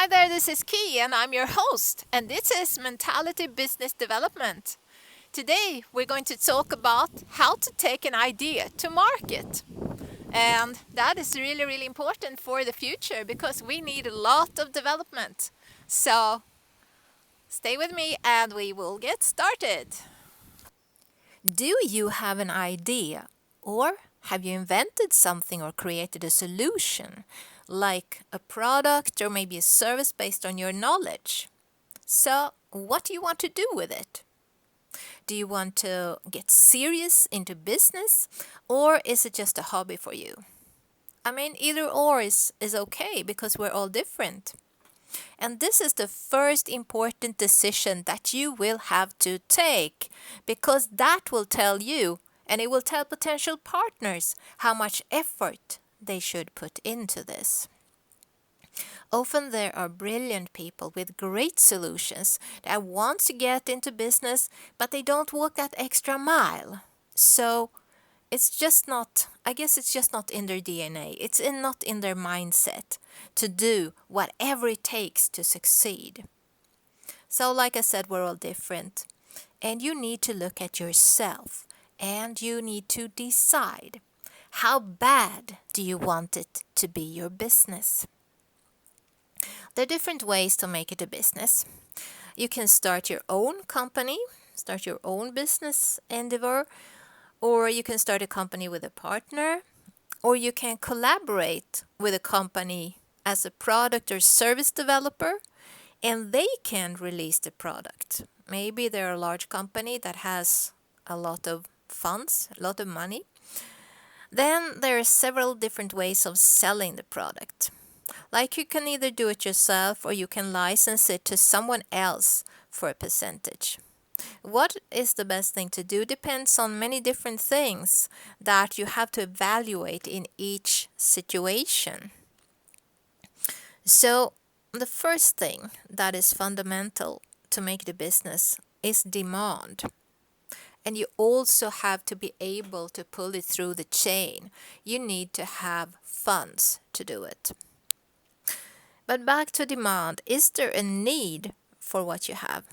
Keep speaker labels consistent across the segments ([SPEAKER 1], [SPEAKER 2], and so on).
[SPEAKER 1] Hi there, this is Key and I'm your host, and this is Mentality Business Development. Today we're going to talk about how to take an idea to market. And that is really, really important for the future because we need a lot of development. So stay with me and we will get started. Do you have an idea, or have you invented something or created a solution, like a product or maybe a service based on your knowledge? So, what do you want to do with it? Do you want to get serious into business, or is it just a hobby for you? I mean, either or is okay because we're all different. And this is the first important decision that you will have to take, because that will tell you, and it will tell potential partners, how much effort they should put into this. Often there are brilliant people with great solutions that want to get into business, but they don't walk that extra mile. So it's just not, I guess it's just not in their DNA. It's not in their mindset to do whatever it takes to succeed. So like I said, we're all different. And you need to look at yourself and you need to decide, how bad do you want it to be your business? There are different ways to make it a business. You can start your own company, start your own business endeavor, or you can start a company with a partner, or you can collaborate with a company as a product or service developer, and they can release the product. Maybe they're a large company that has a lot of funds, a lot of money. Then there are several different ways of selling the product. Like you can either do it yourself or you can license it to someone else for a percentage. What is the best thing to do depends on many different things that you have to evaluate in each situation. So the first thing that is fundamental to make the business is demand. And you also have to be able to pull it through the chain. You need to have funds to do it. But back to demand, is there a need for what you have?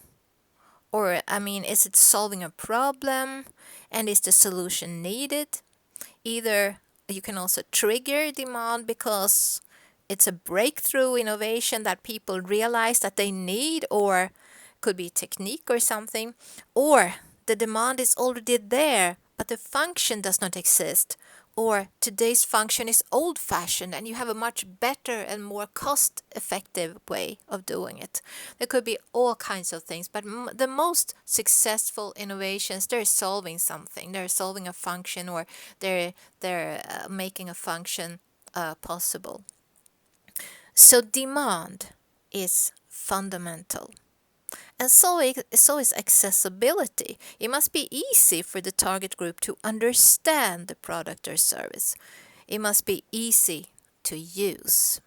[SPEAKER 1] Or, is it solving a problem? And is the solution needed? Either you can also trigger demand because it's a breakthrough innovation that people realize that they need, or could be technique or something. Or the demand is already there, but the function does not exist. Or today's function is old-fashioned and you have a much better and more cost-effective way of doing it. There could be all kinds of things, but the most successful innovations, they're solving something. They're solving a function, or they're making a function possible. So demand is fundamental. And so is accessibility. It must be easy for the target group to understand the product or service. It must be easy to use.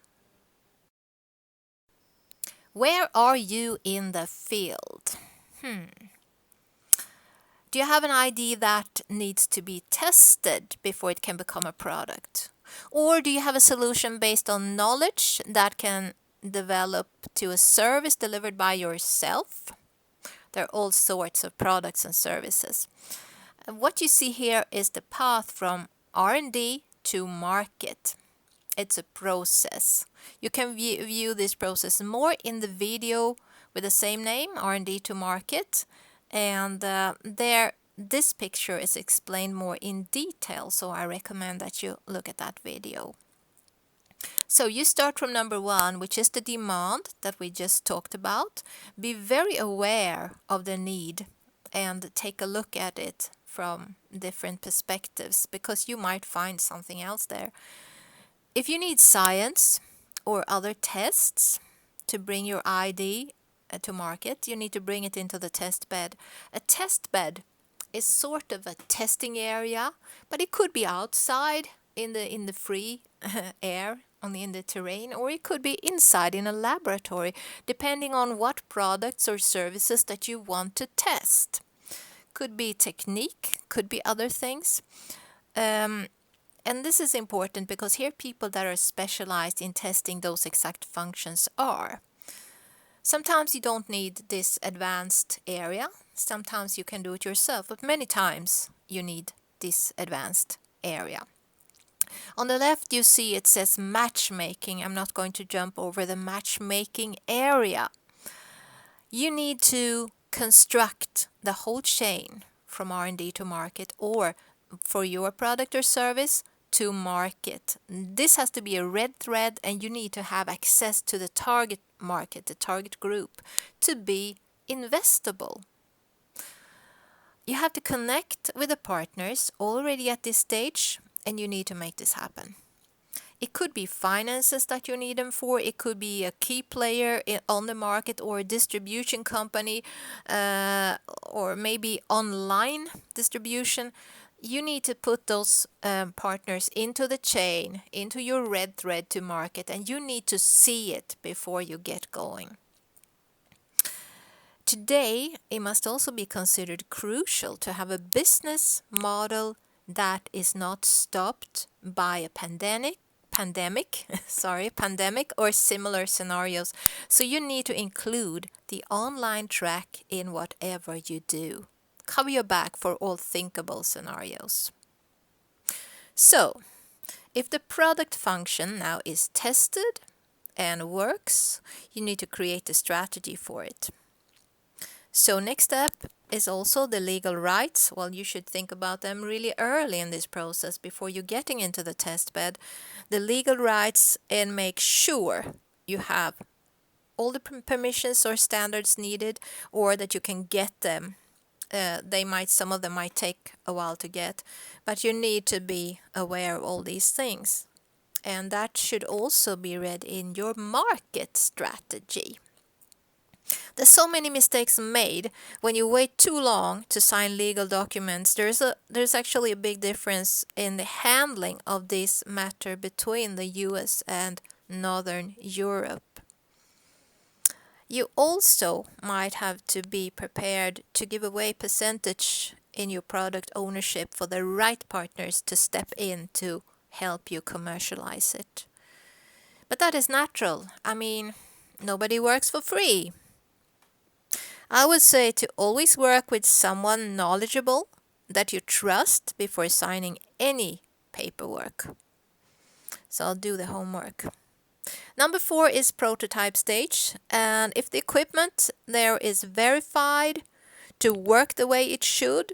[SPEAKER 1] Where are you in the field? Do you have an idea that needs to be tested before it can become a product? Or do you have a solution based on knowledge that can develop to a service delivered by yourself? There are all sorts of products and services. And what you see here is the path from R&D to market. It's a process. You can view this process more in the video with the same name, R&D to market. And this picture is explained more in detail, so I recommend that you look at that video. So you start from number 1, which is the demand that we just talked about. Be very aware of the need and take a look at it from different perspectives, because you might find something else there. If you need science or other tests to bring your ID to market, you need to bring it into the test bed. A test bed is sort of a testing area, but it could be outside in the free air in the terrain, or it could be inside in a laboratory, depending on what products or services that you want to test. Could be technique, could be other things. And this is important because here people that are specialized in testing those exact functions are. Sometimes you don't need this advanced area. Sometimes you can do it yourself, but many times you need this advanced area. On the left you see it says matchmaking. I'm not going to jump over the matchmaking area. You need to construct the whole chain from R&D to market, or for your product or service to market. This has to be a red thread, and you need to have access to the target market, the target group, to be investable. You have to connect with the partners already at this stage, and you need to make this happen. It could be finances that you need them for. It could be a key player on the market, or a distribution company, or maybe online distribution. You need to put those partners into the chain, into your red thread to market, and you need to see it before you get going. Today, it must also be considered crucial to have a business model that is not stopped by a pandemic or similar scenarios. So you need to include the online track in whatever you do. Cover your back for all thinkable scenarios. So, if the product function now is tested and works, you need to create a strategy for it. So next step is also the legal rights. Well, you should think about them really early in this process before you're getting into the test bed. The legal rights, and make sure you have all the permissions or standards needed, or that you can get them. Some of them might take a while to get, but you need to be aware of all these things. And that should also be read in your market strategy. There's so many mistakes made when you wait too long to sign legal documents. There's actually a big difference in the handling of this matter between the US and Northern Europe. You also might have to be prepared to give away percentage in your product ownership for the right partners to step in to help you commercialize it. But that is natural. I mean, nobody works for free. I would say to always work with someone knowledgeable that you trust before signing any paperwork. So I'll do the homework. Number 4 is prototype stage. And if the equipment there is verified to work the way it should,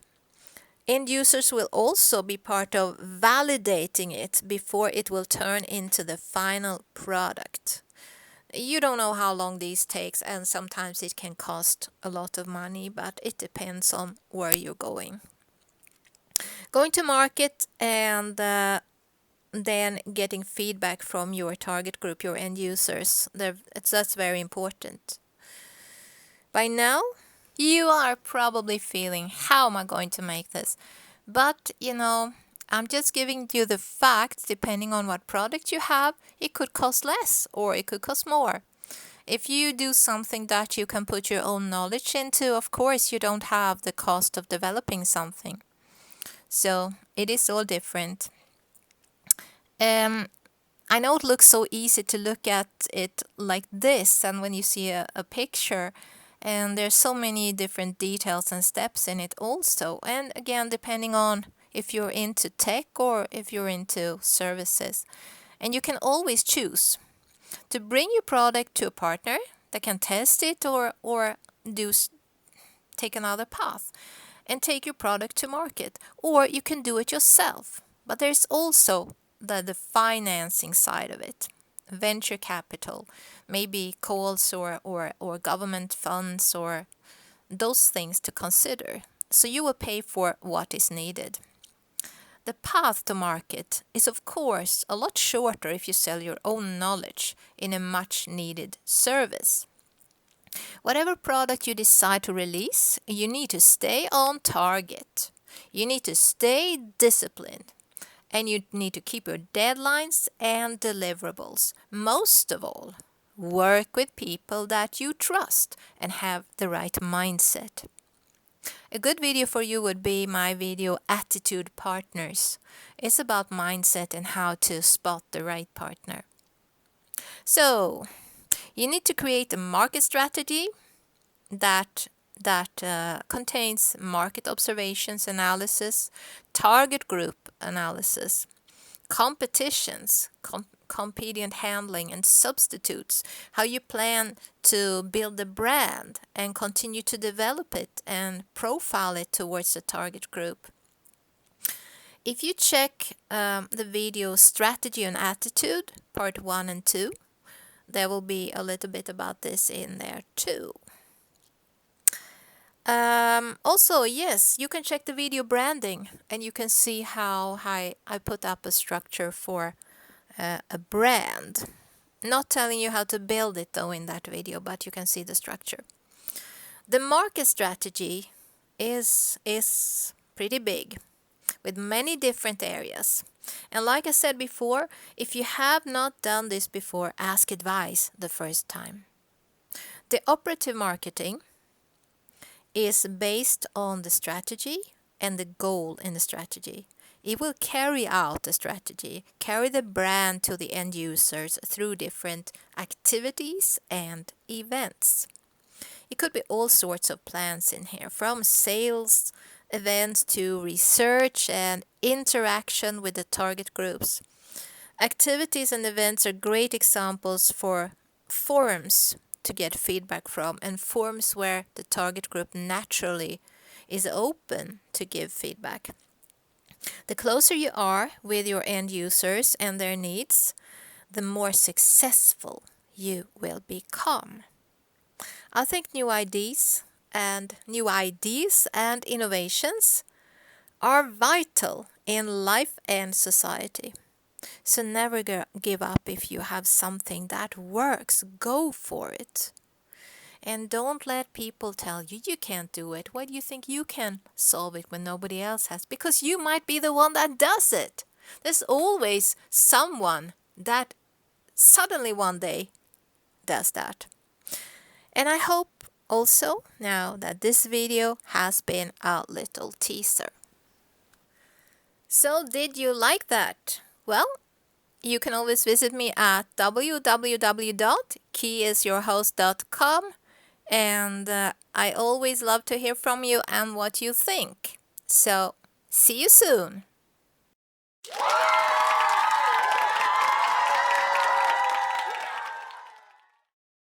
[SPEAKER 1] end users will also be part of validating it before it will turn into the final product. You don't know how long these takes, and sometimes it can cost a lot of money, but it depends on where you're going. Going to market and then getting feedback from your target group, your end users, that's very important. By now, you are probably feeling, how am I going to make this? But, I'm just giving you the facts. Depending on what product you have, it could cost less or it could cost more. If you do something that you can put your own knowledge into, of course you don't have the cost of developing something. So it is all different. I know it looks so easy to look at it like this, and when you see a picture, and there's so many different details and steps in it also. And again, depending on if you're into tech or if you're into services. And you can always choose to bring your product to a partner that can test it, or take another path and take your product to market. Or you can do it yourself. But there's also the financing side of it. Venture capital, maybe calls or government funds, or those things to consider. So you will pay for what is needed. The path to market is of course a lot shorter if you sell your own knowledge in a much needed service. Whatever product you decide to release, you need to stay on target. You need to stay disciplined. And you need to keep your deadlines and deliverables. Most of all, work with people that you trust and have the right mindset. A good video for you would be my video Attitude Partners. It's about mindset and how to spot the right partner. So, You need to create a market strategy that contains market observations analysis, target group analysis, competitions, compedient handling, and substitutes, how you plan to build a brand and continue to develop it and profile it towards the target group. If you check the video Strategy and Attitude, part 1 and 2, there will be a little bit about this in there too. Also, yes, you can check the video branding and you can see how I put up a structure for a brand. Not telling you how to build it though in that video, but you can see the structure. The market strategy is pretty big with many different areas. And like I said before, if you have not done this before, ask advice the first time. The operative marketing is based on the strategy and the goal in the strategy. It will carry out the strategy, carry the brand to the end users through different activities and events. It could be all sorts of plans in here, from sales events to research and interaction with the target groups. Activities and events are great examples for forums to get feedback from, and forums where the target group naturally is open to give feedback. The closer you are with your end users and their needs, the more successful you will become. I think new ideas and innovations are vital in life and society. So never give up if you have something that works. Go for it. And don't let people tell you you can't do it. Why do you think you can solve it when nobody else has? Because you might be the one that does it. There's always someone that suddenly one day does that. And I hope also now that this video has been a little teaser. So did you like that? Well, you can always visit me at www.keyisyourhost.com, and I always love to hear from you and what you think. So see you soon.